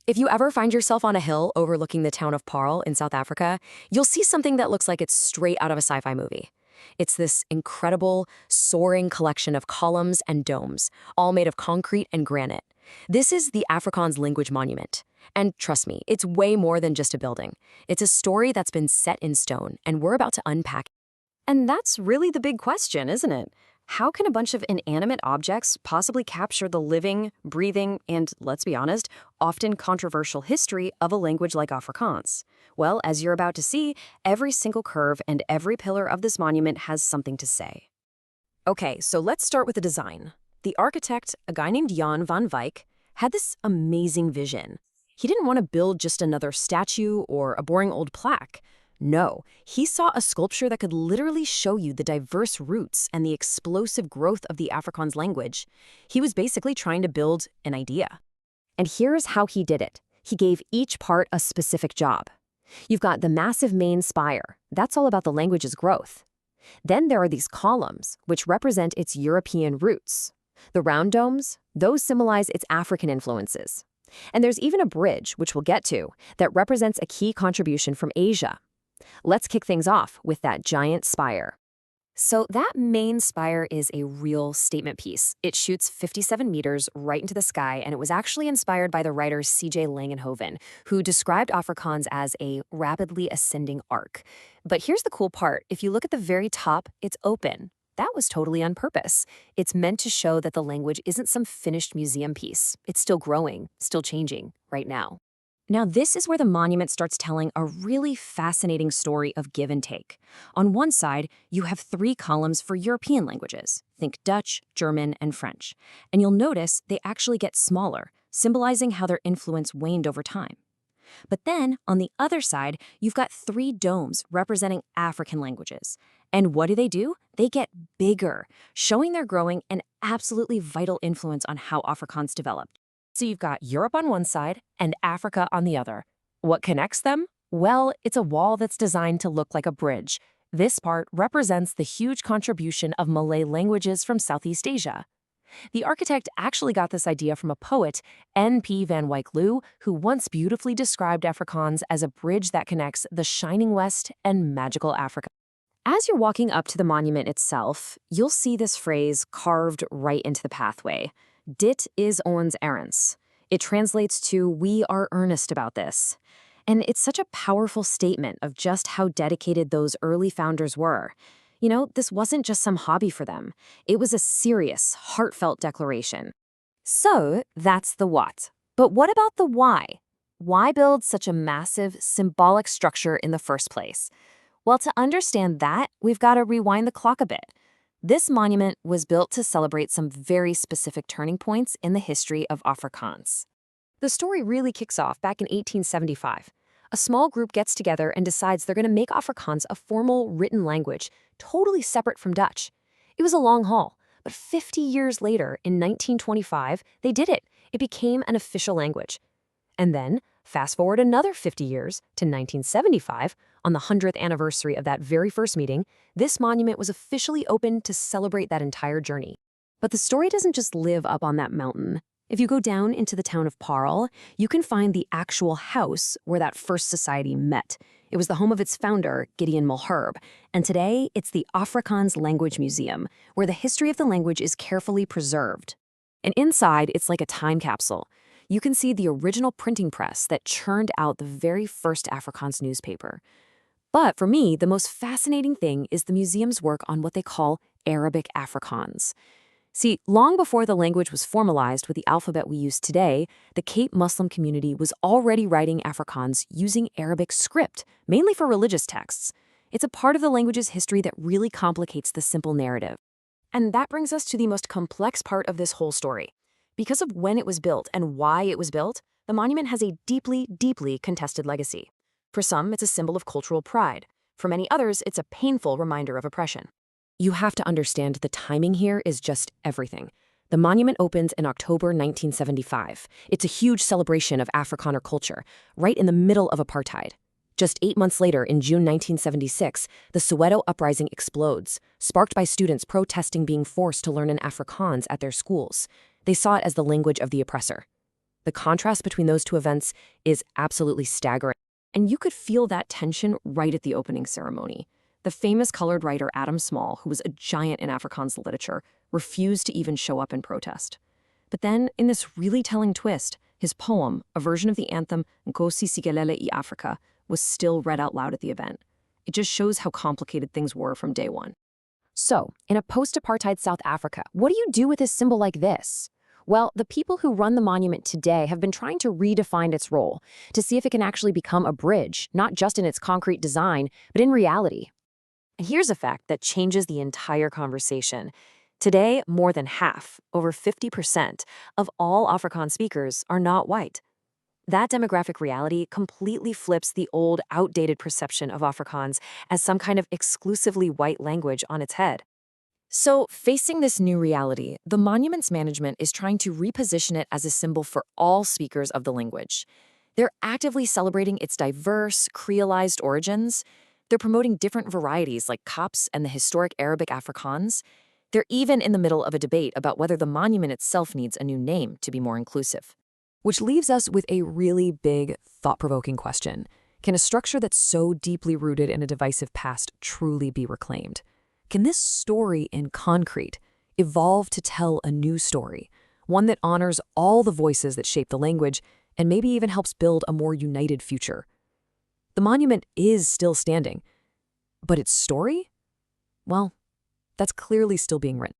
If you ever find yourself on a hill overlooking the town of Paarl in South Africa, you'll see something that looks like it's straight out of a sci-fi movie. It's this incredible, soaring collection of columns and domes, all made of concrete and granite. This is the Afrikaans Language Monument. And trust me, it's way more than just a building. It's a story that's been set in stone, and we're about to unpack. And that's really the big question, isn't it? How can a bunch of inanimate objects possibly capture the living, breathing, and, let's be honest, often controversial history of a language like Afrikaans? Well, as you're about to see, every single curve and every pillar of this monument has something to say. Okay, so let's start with the design. The architect, a guy named Jan van Wyk, had this amazing vision. He didn't want to build just another statue or a boring old plaque. No, he saw a sculpture that could literally show you the diverse roots and the explosive growth of the Afrikaans language. He was basically trying to build an idea. And here's how he did it. He gave each part a specific job. You've got the massive main spire. That's all about the language's growth. Then there are these columns, which represent its European roots. The round domes, those symbolize its African influences. And there's even a bridge, which we'll get to, that represents a key contribution from Asia. Let's kick things off with that giant spire. So that main spire is a real statement piece. It shoots 57 meters right into the sky, and it was actually inspired by the writer C.J. Langenhoven, who described Afrikaans as a rapidly ascending arc. But here's the cool part. If you look at the very top, it's open. That was totally on purpose. It's meant to show that the language isn't some finished museum piece. It's still growing, still changing right now. Now, this is where the monument starts telling a really fascinating story of give and take. On one side, you have 3 columns for European languages. Think Dutch, German, and French. And you'll notice they actually get smaller, symbolizing how their influence waned over time. But then, on the other side, you've got 3 domes representing African languages. And what do? They get bigger, showing their growing and absolutely vital influence on how Afrikaans developed. So you've got Europe on one side and Africa on the other. What connects them? Well, it's a wall that's designed to look like a bridge. This part represents the huge contribution of Malay languages from Southeast Asia. The architect actually got this idea from a poet, N.P. van Wyk Loo, who once beautifully described Afrikaans as a bridge that connects the shining West and magical Africa. As you're walking up to the monument itself, you'll see this phrase carved right into the pathway. Dit is ons erns. It translates to, we are earnest about this. And it's such a powerful statement of just how dedicated those early founders were. You know, this wasn't just some hobby for them. It was a serious, heartfelt declaration. So, that's the what. But what about the why? Why build such a massive, symbolic structure in the first place? Well, to understand that, we've got to rewind the clock a bit. This monument was built to celebrate some very specific turning points in the history of Afrikaans. The story really kicks off back in 1875. A small group gets together and decides they're going to make Afrikaans a formal written language, totally separate from Dutch. It was a long haul, but 50 years later, in 1925, they did it. It became an official language. And then, fast forward another 50 years to 1975, on the 100th anniversary of that very first meeting, this monument was officially opened to celebrate that entire journey. But the story doesn't just live up on that mountain. If you go down into the town of Paarl, you can find the actual house where that first society met. It was the home of its founder, Gideon Mulherb, and today it's the Afrikaans Language Museum, where the history of the language is carefully preserved. And inside, it's like a time capsule. You can see the original printing press that churned out the very first Afrikaans newspaper. But for me, the most fascinating thing is the museum's work on what they call Arabic Afrikaans. See, long before the language was formalized with the alphabet we use today, the Cape Muslim community was already writing Afrikaans using Arabic script, mainly for religious texts. It's a part of the language's history that really complicates the simple narrative. And that brings us to the most complex part of this whole story. Because of when it was built and why it was built, the monument has a deeply, deeply contested legacy. For some, it's a symbol of cultural pride. For many others, it's a painful reminder of oppression. You have to understand the timing here is just everything. The monument opens in October 1975. It's a huge celebration of Afrikaner culture, right in the middle of apartheid. Just 8 months later, in June 1976, the Soweto uprising explodes, sparked by students protesting being forced to learn in Afrikaans at their schools. They saw it as the language of the oppressor. The contrast between those two events is absolutely staggering. And you could feel that tension right at the opening ceremony. The famous colored writer Adam Small, who was a giant in Afrikaans literature, refused to even show up in protest. But then, in this really telling twist, his poem, a version of the anthem Nkosi Sikelele I Afrika, was still read out loud at the event. It just shows how complicated things were from day one. So, in a post-apartheid South Africa, what do you do with a symbol like this? Well, the people who run the monument today have been trying to redefine its role to see if it can actually become a bridge, not just in its concrete design, but in reality. And here's a fact that changes the entire conversation. Today, more than half, over 50%, of all Afrikaans speakers are not white. That demographic reality completely flips the old, outdated perception of Afrikaans as some kind of exclusively white language on its head. So, facing this new reality, the monument's management is trying to reposition it as a symbol for all speakers of the language. They're actively celebrating its diverse, creolized origins. They're promoting different varieties like Kaps and the historic Arabic Afrikaans. They're even in the middle of a debate about whether the monument itself needs a new name to be more inclusive. Which leaves us with a really big, thought-provoking question. Can a structure that's so deeply rooted in a divisive past truly be reclaimed? Can this story in concrete evolve to tell a new story, one that honors all the voices that shape the language and maybe even helps build a more united future? The monument is still standing, but its story? Well, that's clearly still being written.